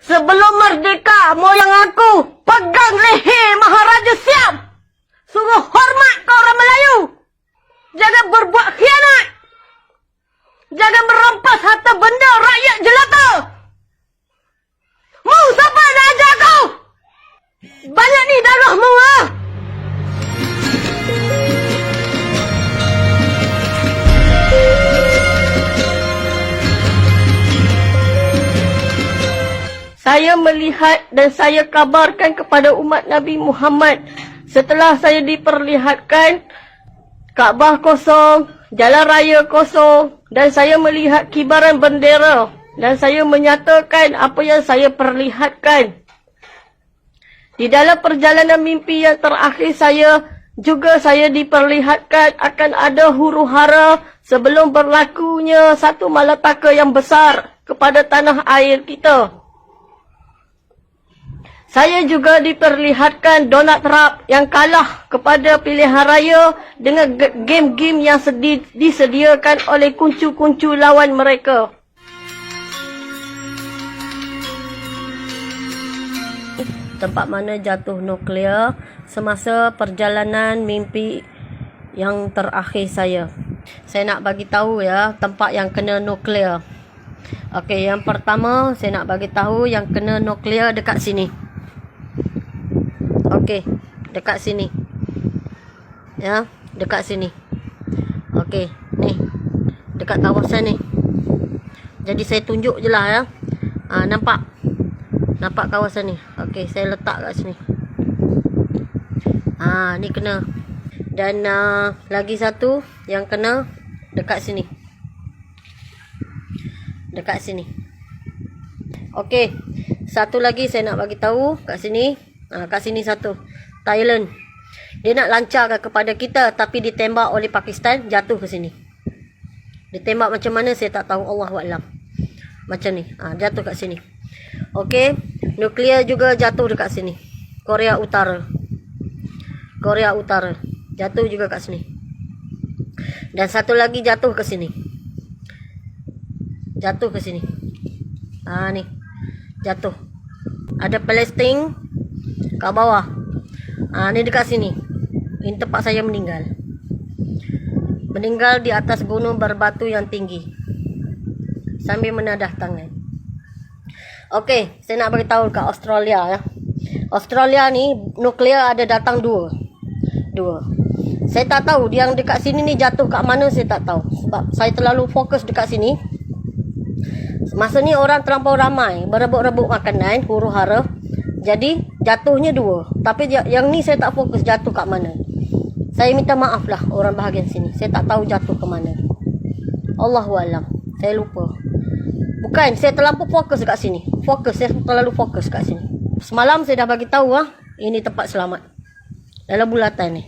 Sebelum merdeka, moyang aku pegang leher Maharaja Siam. Suruh hormat ke orang Melayu. Jangan berbuat khianat. Jangan merampas harta benda rakyat jelata. Mu siapa nak ajar kau? Banyak ni darahmu ah. Saya melihat dan saya kabarkan kepada umat Nabi Muhammad. Setelah saya diperlihatkan Kaabah kosong, jalan raya kosong dan saya melihat kibaran bendera dan saya menyatakan apa yang saya perlihatkan. Di dalam perjalanan mimpi yang terakhir saya juga saya diperlihatkan akan ada huru-hara sebelum berlakunya satu malapetaka yang besar kepada tanah air kita. Saya juga diperlihatkan Donald Trump yang kalah kepada pilihan raya dengan game-game yang disediakan oleh kuncu-kuncu lawan mereka. Tempat mana jatuh nuklear semasa perjalanan mimpi yang terakhir saya. Saya nak bagi tahu ya tempat yang kena nuklear. Okey, yang pertama saya nak bagi tahu yang kena nuklear dekat sini. Okey, dekat sini. Ya, dekat sini. Okey, ni. Dekat kawasan ni. Jadi saya tunjuk je lah ya. Nampak? Nampak kawasan ni. Okey, saya letak kat sini. Ni kena. Dan lagi satu yang kena dekat sini. Dekat sini. Okey. Satu lagi saya nak bagi tahu kat sini. Kat sini satu. Thailand. Dia nak lancarkan kepada kita tapi ditembak oleh Pakistan, jatuh ke sini. Ditembak macam mana saya tak tahu, Allahuakbar. Macam ni. Jatuh kat sini. Okey. Nuklear juga jatuh dekat sini. Korea Utara. Korea Utara. Jatuh juga kat sini. Dan satu lagi jatuh ke sini. Jatuh ke sini. Ni. Jatuh. Ada Palestin kat bawah. Ni dekat sini. Ini tempat saya meninggal. Meninggal di atas gunung berbatu yang tinggi. Sambil menadah tangan. Okey, saya nak beritahu kat Australia ya. Australia ni nuklear ada datang dua. Saya tak tahu yang dekat sini ni jatuh kat mana, saya tak tahu. Sebab saya terlalu fokus dekat sini. Masa ni orang terlampau ramai berebut-rebut makanan, huru-hara. Jadi jatuhnya dua. Tapi yang ni saya tak fokus jatuh kat mana. Saya minta maaf lah orang bahagian sini. Saya tak tahu jatuh ke mana. Allahuakbar. Saya lupa. Bukan, saya terlalu fokus kat sini. Saya terlalu fokus kat sini. Semalam saya dah bagi tahu ini tempat selamat. Dalam bulatan ni.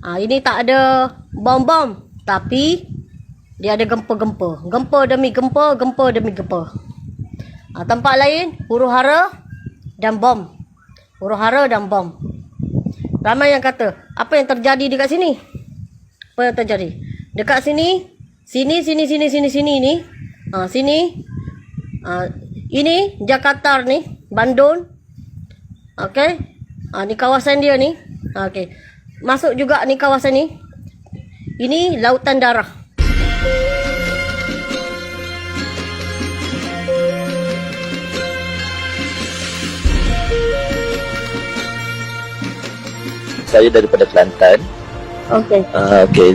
Ini tak ada bom-bom. Tapi dia ada gempa-gempa. Gempa demi gempa, gempa demi gempa. Tempat lain huru-hara dan bom. Huru-hara dan bom. Ramai yang kata, apa yang terjadi dekat sini? Apa yang terjadi? Dekat sini, sini ni. Sini. Ini Jakarta ni, Bandung. Okey. Ni kawasan dia ni. Okey. Masuk juga ni kawasan ni. Ini lautan darah. Saya daripada Kelantan. Okey. Okey.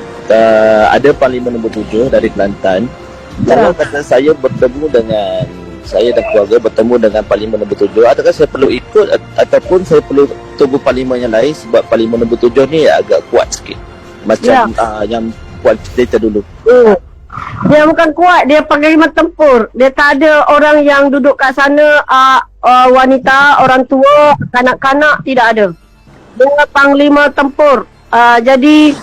Ada Parlimen nombor 7 dari Kelantan. Kalau kata saya bertemu dengan saya dan keluarga bertemu dengan Parlimen nombor 7, adakah saya perlu ikut ataupun saya perlu tunggu Parlimen yang lain sebab Parlimen nombor 7 ni agak kuat sikit. Macam yang kuat cerita dulu. Dia bukan kuat, dia panglima tempur. Dia tak ada orang yang duduk kat sana wanita, orang tua, kanak-kanak, tidak ada. Dia panglima tempur. Jadi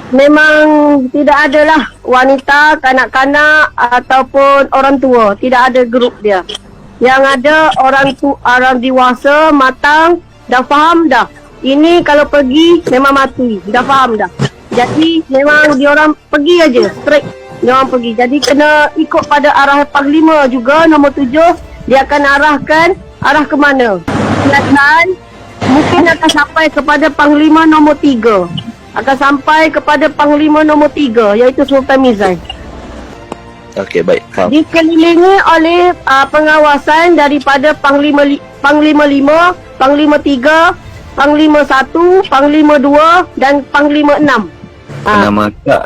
memang tidak adalah wanita, kanak-kanak ataupun orang tua. Tidak ada grup dia. Yang ada orang dewasa, matang, dah faham dah. Ini kalau pergi memang mati. Dah faham dah. Jadi memang diorang pergi aja, straight. Diorang pergi. Jadi kena ikut pada arah panglima juga nombor 7. dia akan arah ke mana? Silakan mungkin akan sampai kepada Panglima nombor 3. Akan sampai kepada Panglima nombor 3 iaitu Sultan Mizan. Okey, baik. Faham. Dikelilingi oleh pengawasan daripada Panglima 5, Panglima 3, Panglima 1, Panglima 2 dan Panglima 6. Nama Kak,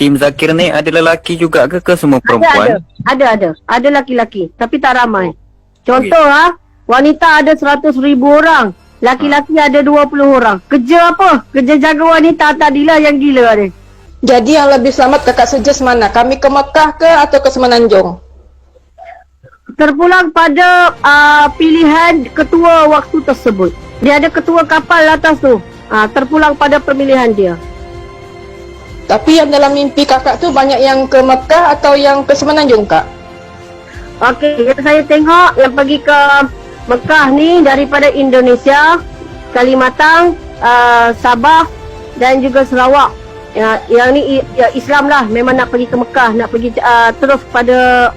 tim Zakir ni ada lelaki juga ke semua perempuan? Ada laki-laki tapi tak ramai. Contoh wanita ada 100,000 orang, laki-laki ada 20 orang. Kerja apa? Kerja jaga wanita tadilah yang gila ni. Jadi yang lebih selamat kakak suggest mana? Kami ke Mekah ke atau ke Semenanjung? Terpulang pada pilihan ketua waktu tersebut. Dia ada ketua kapal atas tu. Terpulang pada pemilihan dia. Tapi yang dalam mimpi kakak tu banyak yang ke Mekah atau yang ke Semenanjung kak? Okey, yang saya tengok yang pergi ke Mekah ni daripada Indonesia, Kalimantan, Sabah dan juga Sarawak. Yang ni Islam lah, memang nak pergi ke Mekah, nak pergi terus pada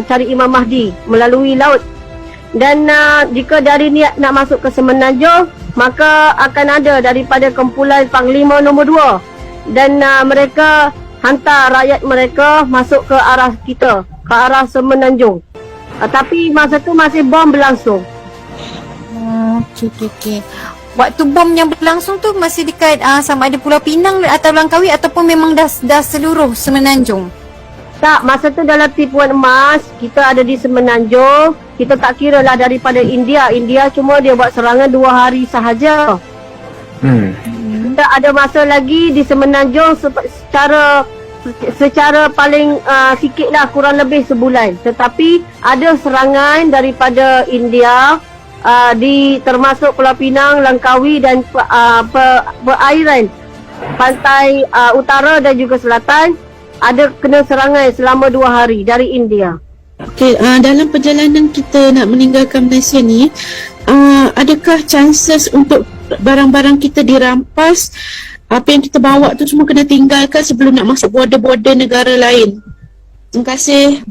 cari Imam Mahdi melalui laut. Dan jika dari niat nak masuk ke Semenanjung, maka akan ada daripada kumpulan Panglima nombor 2 dan mereka hantar rakyat mereka masuk ke arah kita, ke arah Semenanjung. Tapi masa tu masih bom berlangsung. Okey. Waktu bom yang berlangsung tu masih dekat sama ada Pulau Pinang atau Langkawi ataupun memang dah seluruh Semenanjung? Tak, masa tu dalam tipuan emas, kita ada di Semenanjung. Kita tak kira lah daripada India. India cuma dia buat serangan 2 hari sahaja. Kita ada masa lagi di Semenanjung secara paling sikit lah, kurang lebih sebulan. Tetapi ada serangan daripada India termasuk Pulau Pinang, Langkawi dan perairan pantai utara dan juga selatan. Ada kena serangan selama 2 hari dari India. Okey, dalam perjalanan kita nak meninggalkan Malaysia ni, adakah chances untuk barang-barang kita dirampas? Apa yang kita bawa tu semua kena tinggalkan sebelum nak masuk border-border negara lain? Terima kasih.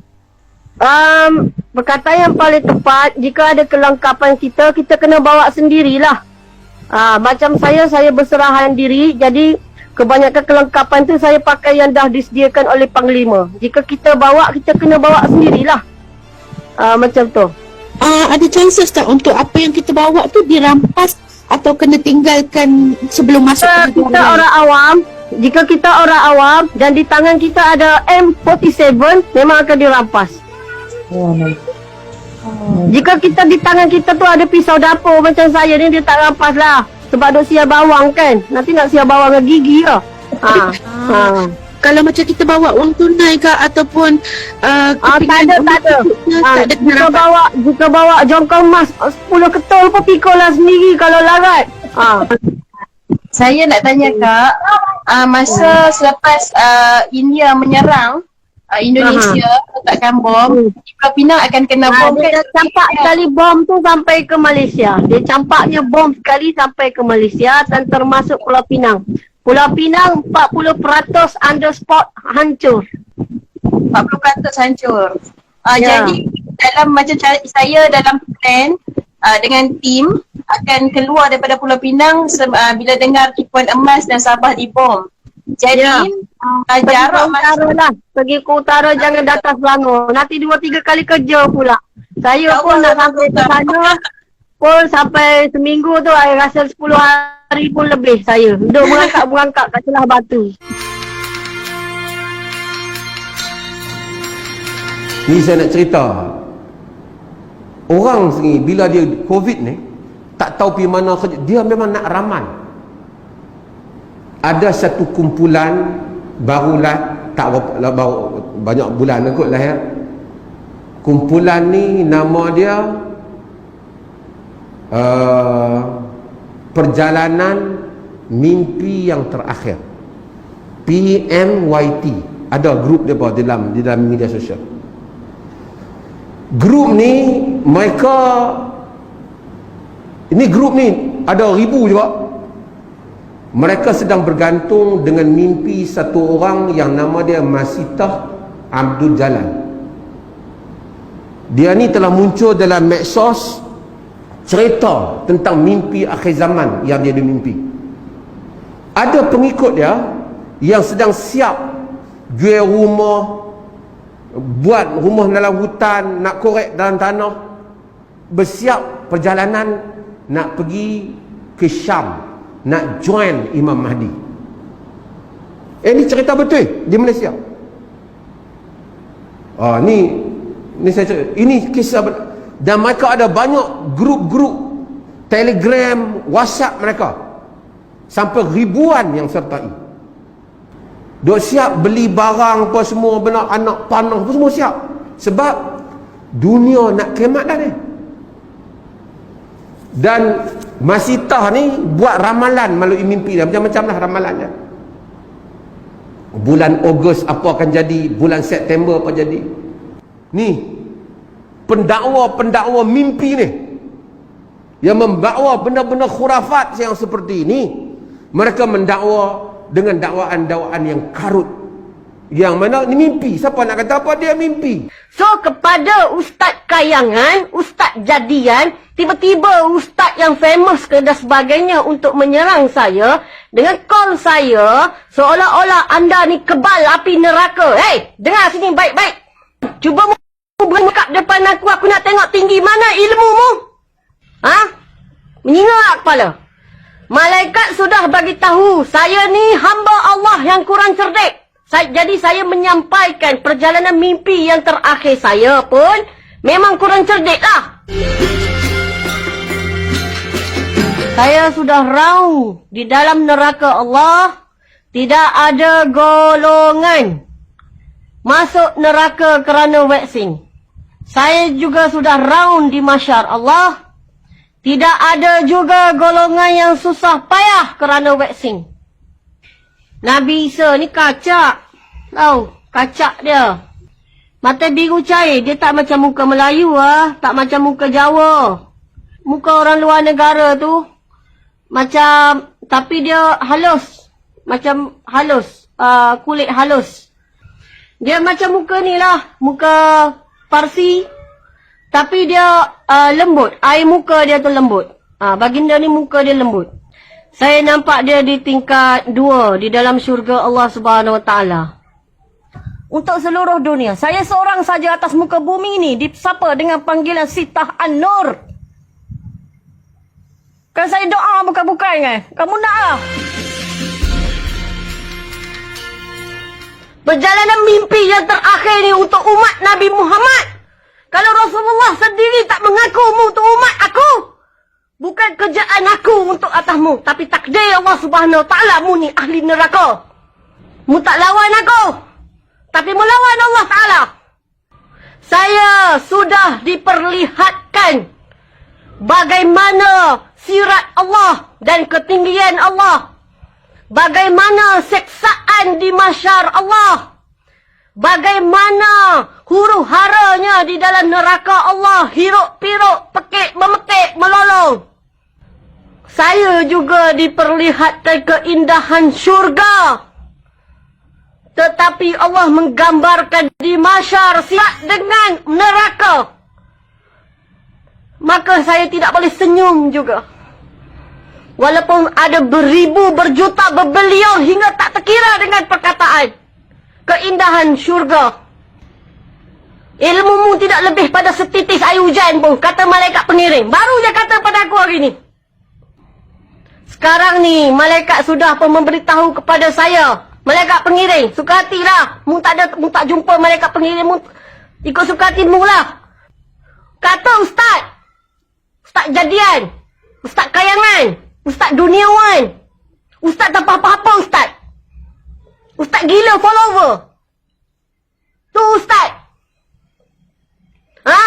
Perkataan yang paling tepat, jika ada kelengkapan kita kena bawa sendirilah. Macam saya berserahan diri, jadi kebanyakan kelengkapan tu saya pakai yang dah disediakan oleh Panglima. Jika kita bawa, kita kena bawa sendirilah. Macam tu. Ada chances tak untuk apa yang kita bawa tu dirampas atau kena tinggalkan sebelum masuk ke Kita orang awam, jika kita orang awam dan di tangan kita ada M47, memang akan dirampas. Jika kita di tangan kita tu ada pisau dapur macam saya ni, dia tak rampas lah. Sebab duk siap bawang kan. Nanti nak siap bawang dengan gigi lah. Kalau macam kita bawa wang tunai ke ataupun tak ada. Jika bawa jongkong emas 10 ketul pun pikul lah sendiri kalau larat. Saya nak tanya Kak, masa selepas India menyerang Indonesia, letakkan bom, di Pulau Pinang akan kena bom kan? Dia campak sekali bom tu sampai ke Malaysia. Dia campaknya bom sekali sampai ke Malaysia dan termasuk Pulau Pinang. Pulau Pinang 40% under spot hancur. 40% hancur. Jadi dalam macam saya dalam plan dengan tim akan keluar daripada Pulau Pinang bila dengar tipuan emas dan Sabah dibom. Jadi jarak pergi ke utara, jangan datang Selangor. Nanti 2-3 kali kerja pula. Saya pun nak sampai ke sana pun sampai seminggu tu, saya rasa 10 hari pun lebih saya. Duduk berangkat kat celah batu. Ni saya nak cerita. Orang sini bila dia COVID ni tak tahu pergi mana saja, dia memang nak ramal. Ada satu kumpulan barulah, tak baru banyak bulan kot lahir. Kumpulan ni nama dia Perjalanan Mimpi Yang Terakhir, PMYT. Ada grup dia dalam media sosial. Grup ni grup ni ada ribu juga. Mereka sedang bergantung dengan mimpi satu orang yang nama dia Masitah Abdul Jalan. Dia ni telah muncul dalam medsos cerita tentang mimpi akhir zaman yang dia mimpi. Ada pengikut dia yang sedang siap jual rumah, buat rumah dalam hutan, nak korek dalam tanah, bersiap perjalanan nak pergi ke Syam, nak join Imam Mahdi. Ini cerita betul di Malaysia. Ni saya cerita, ini kisah dan mereka ada banyak grup-grup Telegram, WhatsApp mereka, sampai ribuan yang sertai. Duk siap beli barang apa semua, benar anak panah apa semua siap. Sebab dunia nak kiamat dah ni. Dan Masitah ni buat ramalan melalui mimpi dia, macam-macam lah ramalannya. Bulan Ogos apa akan jadi, bulan September apa jadi. Ni pendakwa-pendakwa mimpi ni yang membawa benda-benda khurafat yang seperti ini, mereka mendakwa dengan dakwaan-dakwaan yang karut, yang mana ni mimpi. Siapa nak kata apa, dia mimpi. So kepada Ustaz Kayangan, Ustaz Jadian, tiba-tiba Ustaz yang famous ke dan sebagainya untuk menyerang saya dengan call saya seolah-olah anda ni kebal api neraka. Hey, dengar sini baik-baik. Cuba buka depan aku nak tengok tinggi mana ilmumu. Ha? Menyingat kepala. Malaikat sudah bagi tahu saya ni hamba Allah yang kurang cerdik. Jadi saya menyampaikan perjalanan mimpi yang terakhir saya pun memang kurang cerdik lah. Saya sudah raung di dalam neraka Allah. Tidak ada golongan masuk neraka kerana vaksin. Saya juga sudah raung di mahsyar Allah. Tidak ada juga golongan yang susah payah kerana vaksin. Nabi Isa ni kacak. Tahu, kacak dia. Mata biru cair, dia tak macam muka Melayu ah, tak macam muka Jawa. Muka orang luar negara tu macam, tapi dia halus. Macam halus, kulit halus. Dia macam muka ni lah, muka Parsi. Tapi dia lembut, air muka dia tu lembut. Baginda ni muka dia lembut. Saya nampak dia di tingkat 2 di dalam syurga Allah Subhanahu Wa Taala. Untuk seluruh dunia, saya seorang saja atas muka bumi ni disapa dengan panggilan Sitah An-Nur. Kan saya doa bukan-bukan kan? Kamu nak lah. Perjalanan mimpi yang terakhir ni untuk umat Nabi Muhammad. Kalau Rasulullah sendiri tak mengaku untuk umat aku, bukan kerjaan aku untuk atasmu, tapi takdir Allah Subhanahu Wa Taala, mu ni ahli neraka. Mu tak lawan aku, tapi melawan Allah Ta'ala. Saya sudah diperlihatkan bagaimana sirat Allah dan ketinggian Allah. Bagaimana seksaan di mahsyar Allah. Bagaimana huru haranya di dalam neraka Allah. Hiruk piruk, pekik, memekik, melolong. Saya juga diperlihatkan keindahan syurga. Tetapi Allah menggambarkan di mahsyar siap dengan neraka. Maka saya tidak boleh senyum juga. Walaupun ada beribu, berjuta, berbelion hingga tak terkira dengan perkataan. Keindahan syurga. Ilmumu tidak lebih pada setitis air hujan pun, kata malaikat pengiring. Baru je kata pada aku hari ni. Sekarang ni, malaikat sudah pun memberitahu kepada saya. Malaikat pengiring, suka hatilah. Mu tak jumpa malaikat pengiring, mu ikut suka hatimu lah. Kata Ustaz. Ustaz Jadian. Ustaz Kayangan. Ustaz Duniawan. Ustaz tak apa-apa Ustaz. Ustaz gila follower. Tu Ustaz. Ha?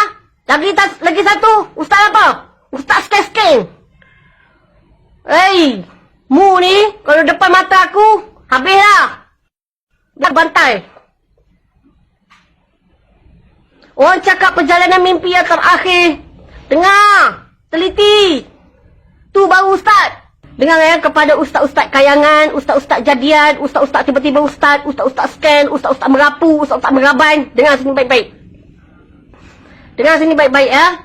Lagi satu. Ustaz apa? Ustaz scan-scan. Hei. Mu ni, kalau depan mata aku, habislah. Dah bantai. Orang cakap perjalanan mimpi yang terakhir. Dengar. Teliti. Tu baru Ustaz. Dengar ya, kepada Ustaz-Ustaz Kayangan, Ustaz-Ustaz Jadian, Ustaz-Ustaz tiba-tiba Ustaz-Ustaz scan, Ustaz-Ustaz merapu, Ustaz-Ustaz meraban. Dengar sini baik-baik. Dengar sini baik-baik ya.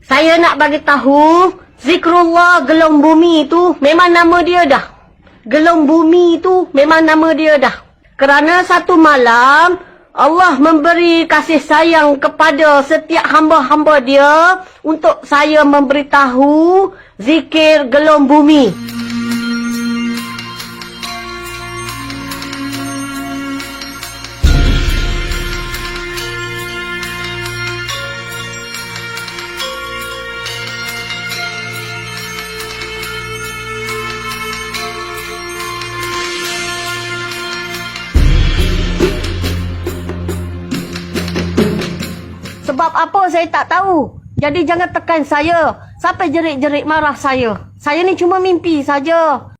Saya nak bagi tahu zikrullah gelong bumi itu memang nama dia dah. Gelong bumi itu memang nama dia dah. Kerana satu malam Allah memberi kasih sayang kepada setiap hamba-hamba dia untuk saya memberitahu zikir gelong bumi. Sebab apa saya tak tahu. Jadi jangan tekan saya. Sampai jerit-jerit marah saya. Saya ni cuma mimpi saja.